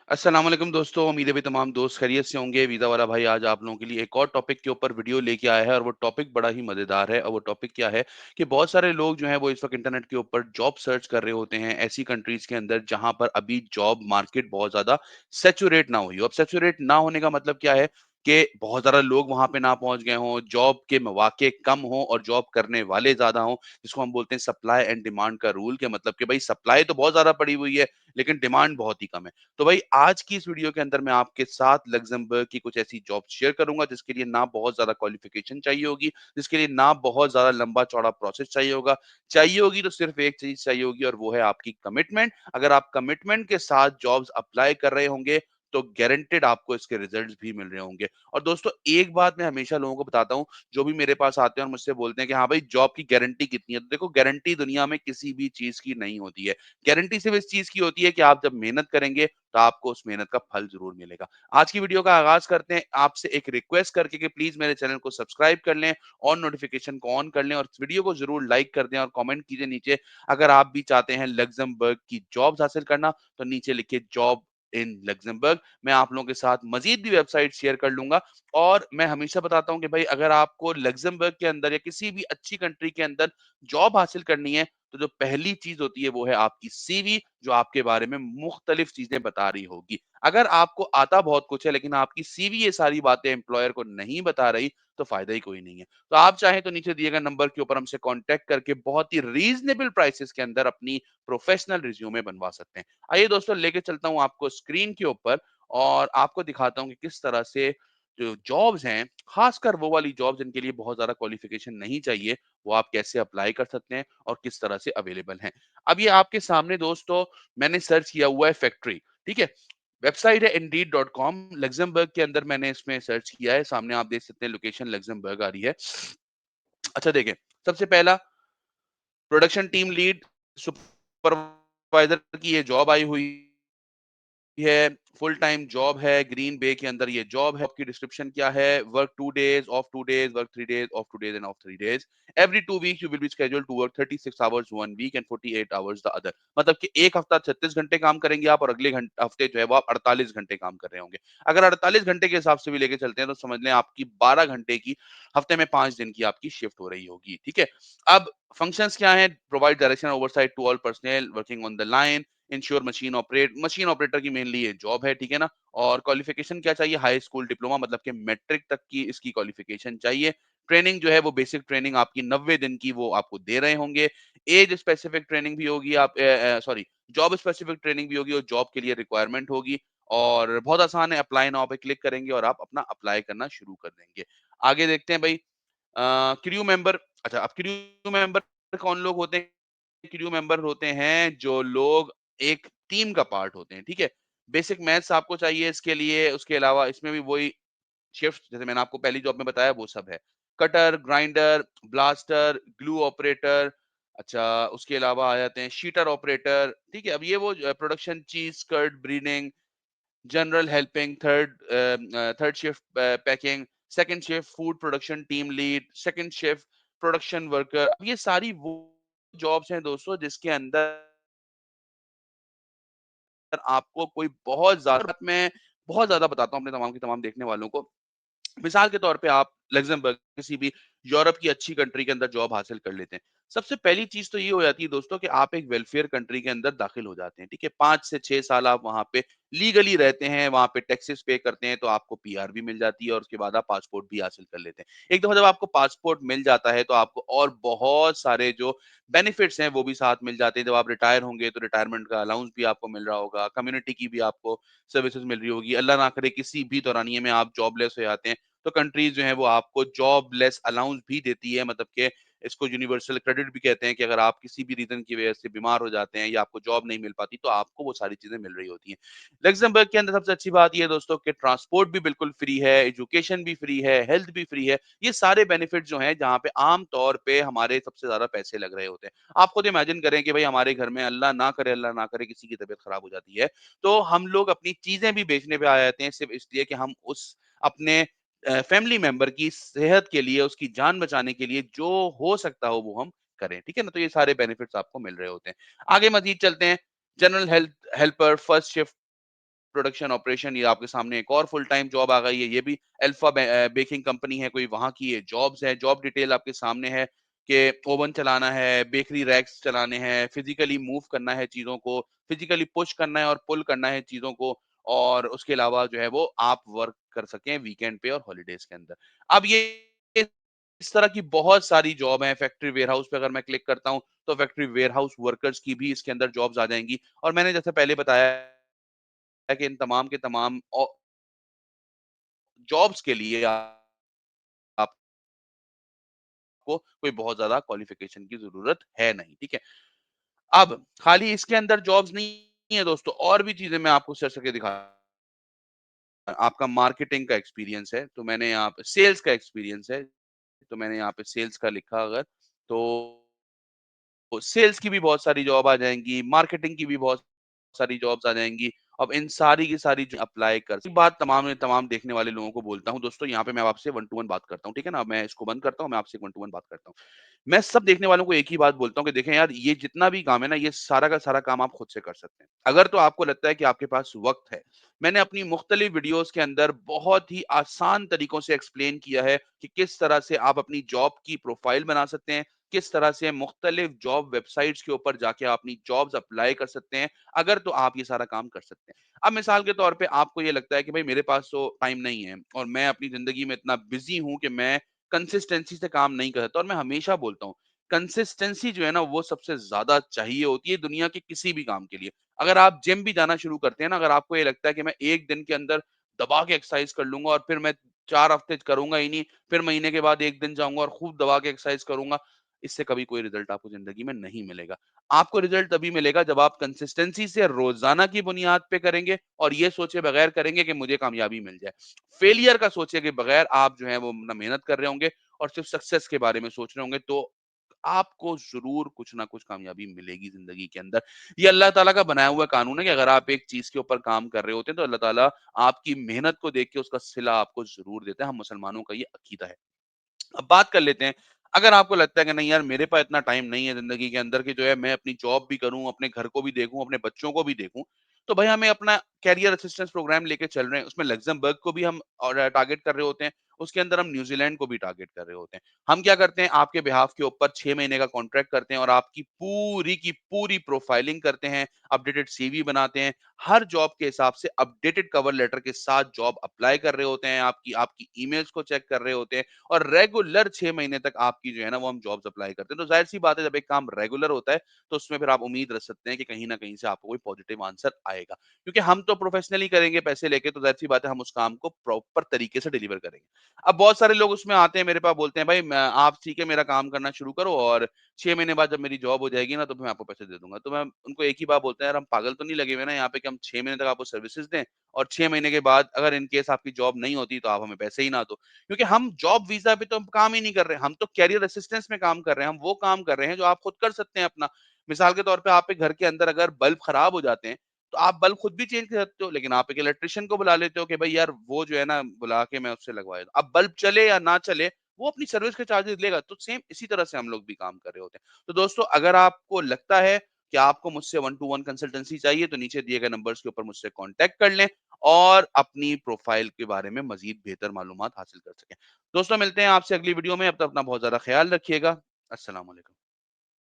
अस्सलाम वालेकुम दोस्तों, उम्मीद है भी तमाम दोस्त खैरियत से होंगे। वीज़ा वाला भाई आज आप लोगों के लिए एक और टॉपिक के ऊपर वीडियो लेके आया है और वो टॉपिक बड़ा ही मज़ेदार है और वो टॉपिक क्या है कि बहुत सारे लोग जो हैं वो इस वक़्त इंटरनेट के ऊपर जॉब सर्च कर रहे होते हैं ऐसी कंट्रीज़ के अंदर जहाँ पर अभी जॉब मार्केट बहुत ज़्यादा सैचुरेट ना हुई हो। अब सैचुरेट ना होने का मतलब क्या है कि बहुत ज़्यादा लोग वहाँ पे ना पहुँच गए हों, जॉब के मौके कम हों और जॉब करने वाले ज़्यादा हों, जिसको हम बोलते हैं सप्लाई एंड डिमांड का रूल के मतलब कि भई सप्लाई तो बहुत ज़्यादा बढ़ी हुई है, लेकिन डिमांड बहुत ही कम है। तो भाई आज की इस वीडियो के अंदर मैं आपके साथ लग्ज़मबर्ग की कुछ ऐसी जॉब शेयर करूँगा जिसके लिए ना बहुत ज़्यादा क्वालिफ़िकेशन चाहिए होगी, जिसके लिए ना बहुत ज़्यादा लंबा-चौड़ा प्रोसेस चाहिए होगा। चाहिए होगी तो सिर्फ़ एक चीज़ चाहिए होगी और वो है आपकी कमिटमेंट। अगर आप कमिटमेंट के साथ जॉब्स अप्लाई कर रहे होंगे, तो गारंटीड आपको इसके रिज़ल्ट्स भी मिल रहे होंगे। और दोस्तों एक बात मैं हमेशा लोगों को बताता हूँ, जो भी मेरे पास आते हैं और मुझसे बोलते हैं कि हाँ भाई जॉब की गारंटी कितनी है? तो देखो गारंटी दुनिया में किसी भी चीज़ की नहीं होती है। गारंटी सिर्फ इस चीज़ की होती है कि आप जब मेहनत करेंगे, तो आपको उस मेहनत का फल ज़रूर मिलेगा। आज की वीडियो का आगाज़ करते हैं आपसे एक रिक्वेस्ट करके कि प्लीज़ मेरे चैनल को सब्सक्राइब कर लें और नोटिफ़िकेशन को ऑन कर लें और इस वीडियो को ज़रूर लाइक कर दें और कमेंट कीजिए नीचे। अगर आप भी चाहते हैं लक्ज़मबर्ग की जॉब्स हासिल करना, तो नीचे लिखिए जॉब इन लक्ज़मबर्ग। मैं आप लोगों के साथ मज़ीद भी वेबसाइट शेयर कर लूँगा और मैं हमेशा बताता हूँ कि भाई अगर आपको लक्ज़मबर्ग के अंदर या किसी भी अच्छी कंट्री के अंदर जॉब हासिल करनी है, तो जो पहली चीज़ होती है वो है आपकी सीवी जो आपके बारे में मुख्तलिफ चीज़ें बता रही होगी। अगर आपको आता बहुत कुछ है लेकिन आपकी सीवी ये सारी बातें एम्प्लॉयर को नहीं बता रही, तो फ़ायदा ही कोई नहीं है। तो आप चाहें तो नीचे दिए गए नंबर के ऊपर हमसे कॉन्टैक्ट करके बहुत ही रीज़नेबल प्राइसेज़ के अंदर अपनी प्रोफ़ेशनल रिज़्यूमे बनवा सकते हैं। आइए दोस्तों लेके चलता हूँ आपको स्क्रीन के ऊपर और आपको दिखाता हूँ कि किस तरह से जो जॉब्स हैं, ख़ासकर वो वाली जॉब जिनके लिए बहुत ज़्यादा क्वालिफ़िकेशन नहीं चाहिए, वो आप कैसे अप्लाई कर सकते हैं और किस तरह से अवेलेबल हैं। अब ये आपके सामने दोस्तों मैंने सर्च किया हुआ है फैक्ट्री, ठीक है? वेबसाइट है इंडीड.कॉम लक्ज़मबर्ग के अंदर मैंने इसमें सर्च किया है, सामने आप देख सकते हैं लोकेशन लक्ज़मबर्ग आ रही है। अच्छा देखें, सबसे पहला प्रोडक्शन टीम लीड सुपरवाइज़र की ये जॉब आई हुई है, फुल टाइम जॉब है, ग्रीन बे के अंदर ये जॉब है। आपकी डिस्क्रिप्शन क्या है? Work 2 days, off 2 days, work 3 days, off 2 days and off 3 days. Every 2 weeks you will be scheduled to work 36 hours 1 week and 48 hours the other. मतलब कि एक हफ्ता 36 घंटे काम करेंगे आप और अगले हफ्ते जो है वो आप 48 घंटे काम कर रहे होंगे। अगर 48 घंटे के हिसाब से भी लेके चलते हैं तो समझ लें आपकी 12 घंटे की हफ्ते में 5 दिन की आपकी शिफ्ट हो रही होगी, ठीक है? अब फंक्शंस क्या हैं? Provide direction oversight to all personnel working on the line, ensure machine operator की मेनली ये जॉब है, ठीक है ना? और क्वालिफिकेशन क्या चाहिए? हाई स्कूल डिप्लोमा मतलब कि मैट्रिक तक की इसकी क्वालिफिकेशन चाहिए। ट्रेनिंग जो है वो बेसिक ट्रेनिंग आपकी 90 दिन की वो आपको दे रहे होंगे। एज स्पेसिफिक ट्रेनिंग भी होगी सॉरी जॉब स्पेसिफिक ट्रेनिंग भी होगी और जॉब के लिए रिक्वायरमेंट होगी और बहुत आसान है अप्लाई नाउ पे क्लिक करेंगे और आप अपना अप्लाई करना शुरू कर देंगे। आगे देखते हैं भाई क्रू मेंबर अच्छा अब क्रू मेंबर कौन लोग होते हैं? क्रू मेंबर होते हैं जो लोग एक टीम का पार्ट होते हैं, ठीक है? बेसिक मैथ्स आपको चाहिए इसके लिए, उसके अलावा इसमें भी वही शिफ्ट जैसे मैंने आपको पहली जॉब में बताया वो सब है। Cutter, grinder, blaster, glue operator, अच्छा उसके अलावा आ जाते हैं शीटर ऑपरेटर, ठीक है? अब ये वो production cheese, curd, breeding, general helping, third shift packing, second shift food production team lead, second shift production worker. अब ये सारी वो जॉब्स हैं दोस्तों जिसके अंदर आपको कोई बहुत ज़्यादा मैं बहुत ज़्यादा बताता हूँ अपने तमाम के तमाम देखने वालों को। मिसाल के तौर पे आप लक्ज़मबर्ग किसी भी यूरोप की अच्छी कंट्री के अंदर जॉब हासिल कर लेते हैं। सबसे पहली चीज़ तो ये हो जाती है दोस्तों कि आप एक वेलफेयर कंट्री के अंदर दाखिल हो जाते हैं, ठीक है? 5 से 6 साल आप वहाँ पे लीगली रहते हैं, वहाँ पे टैक्सेस पे करते हैं, तो आपको पीआर भी मिल जाती है और उसके बाद आप पासपोर्ट भी हासिल कर लेते हैं। एक दफ़ा जब आपको पासपोर्ट मिल जाता है, तो आपको और बहुत सारे जो बेनिफिट्स हैं, वो भी साथ मिल जाते हैं। जब आप रिटायर होंगे, तो रिटायरमेंट का अलाउंस भी आपको मिल रहा होगा, कम्युनिटी की भी आपको सर्विसेज़ मिल रही होगी। अल्लाह ना करे किसी भी दौरानिए में आप जॉबलेस हो जाते हैं, तो कंट्रीज जो है वो आपको जॉबलेस अलाउंस भी देती है मतलब कि इसको यूनिवर्सल क्रेडिट भी कहते हैं कि अगर आप किसी भी रीजन की वजह से बीमार हो जाते हैं या आपको जॉब नहीं मिल पाती तो आपको वो सारी चीजें मिल रही होती हैं। लग्जमबर्ग के अंदर सबसे अच्छी बात ये है दोस्तों कि ट्रांसपोर्ट भी बिल्कुल फ्री है, एजुकेशन भी फ्री है, हेल्थ भी फ्री है। ये सारे बेनिफिट जो हैं जहाँ पे आम तौर पे हमारे सबसे ज्यादा पैसे लग रहे होते हैं। आप खुद इमेजिन करें कि भाई हमारे घर में अल्लाह ना करे किसी की तबीयत खराब हो जाती है, तो हम लोग अपनी चीजें भी बेचने पे आ जाते हैं सिर्फ इसलिए कि हम उस अपने फैमिली मेंबर की सेहत के लिए, उसकी जान बचाने के लिए जो हो सकता हो वो हम करें, ठीक है ना? तो ये सारे बेनिफिट्स आपको मिल रहे होते हैं। आगे मज़ीद चलते हैं, general helper, first shift production operation, ये आपके सामने एक और फुल टाइम जॉब आ गई है। ये भी अल्फा बेकिंग कंपनी है कोई, वहाँ की ये जॉब्स है। जॉब डिटेल आपके सामने है कि ओवन चलाना है, बेकरी रैक्स चलाने हैं, फिज़िकली मूव करना है चीज़ों को, फिज़िकली पुश करना है और पुल करना है चीज़ों को, और उसके अलावा जो है वो आप वर्क कर सकें वीकेंड पे और हॉलिडेज़ के अंदर। अब ये इस तरह की बहुत सारी जॉब हैं। फैक्ट्री वेयरहाउस पे अगर मैं क्लिक करता हूँ, तो फैक्ट्री वेयरहाउस वर्कर्स की भी इसके अंदर जॉब्स आ जाएँगी। और मैंने जैसे पहले बताया है कि इन तमाम के तमाम जॉब्स के लिए आपको कोई बहुत ज़्यादा क्वालिफ़िकेशन की ज़रूरत है नहीं, ठीक है? अब खाली इसके अंदर जॉब्स नहीं है दोस्तों, और भी चीज़ें मैं आपको सर्च करके दिखा। आपका मार्केटिंग का एक्सपीरियंस है, तो मैंने यहाँ पे सेल्स का एक्सपीरियंस है, तो मैंने यहाँ पे सेल्स का लिखा अगर, तो सेल्स की भी बहुत सारी जॉब आ जाएँगी, मार्केटिंग की भी बहुत सारी जॉब्स आ जाएँगी। अब इन सारी की सारी जो अप्लाई कर एक बात तमाम तमाम देखने वाले लोगों को बोलता हूँ दोस्तों, यहाँ पे मैं आपसे वन टू वन बात करता हूँ, ठीक है ना? मैं इसको बंद करता हूँ, मैं आपसे वन टू वन बात करता हूँ। मैं सब देखने वालों को एक ही बात बोलता हूँ कि देखें यार, ये जितना भी काम है ना, ये सारा का सारा काम आप खुद से कर सकते हैं। अगर तो आपको लगता है कि आपके पास वक़्त है, मैंने अपनी मुख्तलिफ वीडियोज़ के अंदर बहुत ही आसान तरीकों से एक्सप्लेन किया है कि किस तरह से आप अपनी जॉब की प्रोफ़ाइल बना सकते हैं, किस तरह से मुख्तलिफ जॉब वेबसाइट्स के ऊपर जाके आप अपनी जॉब्स अप्लाई कर सकते हैं, अगर तो आप ये सारा काम कर सकते हैं। अब मिसाल के तौर पे आपको ये लगता है कि भाई मेरे पास तो टाइम नहीं है और मैं अपनी ज़िंदगी में इतना बिज़ी हूँ कि मैं कंसिस्टेंसी से काम नहीं कर सकता, और मैं हमेशा बोलता हूँ, कंसिस्टेंसी जो है ना वो सबसे ज़्यादा चाहिए होती है दुनिया के किसी भी काम के लिए। अगर आप जिम भी जाना शुरू करते हैं ना, अगर आपको ये लगता है कि मैं 1 दिन के अंदर दबा के एक्सरसाइज़ कर लूँगा और फिर मैं 4 हफ्ते करूँगा ही नहीं, फिर महीने के बाद 1 दिन जाऊँगा और खूब दबा के एक्सरसाइज़ करूँगा, इससे कभी कोई रिज़ल्ट आपको ज़िंदगी में नहीं मिलेगा। आपको रिज़ल्ट तभी मिलेगा जब आप कंसिस्टेंसी से रोज़ाना की बुनियाद पे करेंगे और ये सोचे बगैर करेंगे कि मुझे कामयाबी मिल जाए। फेलियर का सोचे के बगैर आप जो है वो ना मेहनत कर रहे होंगे और सिर्फ़ सक्सेस के बारे में सोच रहे होंगे, तो आपको ज़रूर कुछ ना कुछ कामयाबी मिलेगी ज़िंदगी के अंदर। ये अल्लाह ताला का बनाया हुआ कानून है कि अगर आप एक चीज़ के ऊपर काम कर रहे होते हैं, तो अल्लाह ताला आपकी मेहनत को देख के उसका सिला आपको ज़रूर देता है। हम मुसलमानों का ये अकीदा है। अब बात कर लेते हैं, अगर आपको लगता है कि नहीं यार, मेरे पास इतना टाइम नहीं है ज़िंदगी के अंदर कि जो है मैं अपनी जॉब भी करूँ, अपने घर को भी देखूँ, अपने बच्चों को भी देखूँ, तो भाई हमें अपना करियर असिस्टेंस प्रोग्राम लेके चल रहे हैं। उसमें लक्ज़मबर्ग को भी हम और टारगेट कर रहे होते हैं, उसके अंदर हम न्यूज़ीलैंड को भी टारगेट कर रहे होते हैं। हम क्या करते हैं, आपके बिहाफ़ के ऊपर 6 महीने का कॉन्ट्रैक्ट करते हैं और आपकी पूरी की पूरी प्रोफाइलिंग करते हैं, अपडेटेड सीवी बनाते हैं, हर जॉब के हिसाब से अपडेटेड कवर लेटर के साथ जॉब अप्लाई कर रहे होते हैं, आपकी आपकी ईमेल्स को चेक कर रहे होते हैं, और रेगुलर 6 महीने तक आपकी जो है ना वो हम जॉब्स अप्लाई करते हैं। तो ज़ाहिर-सी बात है, जब एक काम रेगुलर होता है, तो उसमें फिर आप उम्मीद रख सकते हैं कि कहीं न कहीं से आपको कोई पॉजिटिव आंसर आएगा। क्योंकि हम तो प्रोफेशनली करेंगे पैसे लेके, तो ज़ाहिर-सी बात है हम उस काम को प्रॉपर तरीके से डिलीवर करेंगे। अब बहुत सारे लोग उसमें आते हैं मेरे पास, बोलते हैं भाई मैं आप ठीक है मेरा काम करना शुरू करो और 6 महीने बाद जब मेरी जॉब हो जाएगी ना, तो फिर मैं आपको पैसे दे दूँगा। तो मैं उनको एक ही बात बोलते हैं, यार हम पागल तो नहीं लगे हुए ना यहाँ पे कि हम 6 महीने तक आपको सर्विसेज़ दें और 6 महीने के बाद अगर इन केस आपकी जॉब नहीं होती तो आप हमें पैसे ही ना दो। क्योंकि हम जॉब वीज़ा पे तो हम काम ही नहीं कर रहे हैं, हम तो करियर असिस्टेंस में काम कर रहे हैं, हम वो काम कर रहे हैं जो आप खुद कर सकते हैं अपना। मिसाल के तौर पे आपके घर के अंदर अगर बल्ब खराब हो जाते हैं, तो आप बल्ब खुद भी चेंज कर सकते हो, लेकिन आप एक इलेक्ट्रीशियन को बुला लेते हो कि भाई यार वो जो है ना बुला के मैं उससे लगवा देता हूँ। अब बल्ब चले या ना चले, वो अपनी सर्विस के चार्जेस लेगा, तो सेम इसी तरह से हम लोग भी काम कर रहे होते हैं। तो दोस्तों, अगर आपको लगता है कि आपको मुझसे वन टू वन कंसल्टेंसी चाहिए, तो नीचे दिए गए नंबर्स के ऊपर मुझसे कॉन्टैक्ट कर लें और अपनी प्रोफाइल के बारे में मज़ीद बेहतर मालूमात हासिल कर सकें। दोस्तों, मिलते हैं आपसे अगली वीडियो में। अब तक अपना बहुत ज़्यादा ख़्याल रखिएगा। अस्सलाम वालेकुम।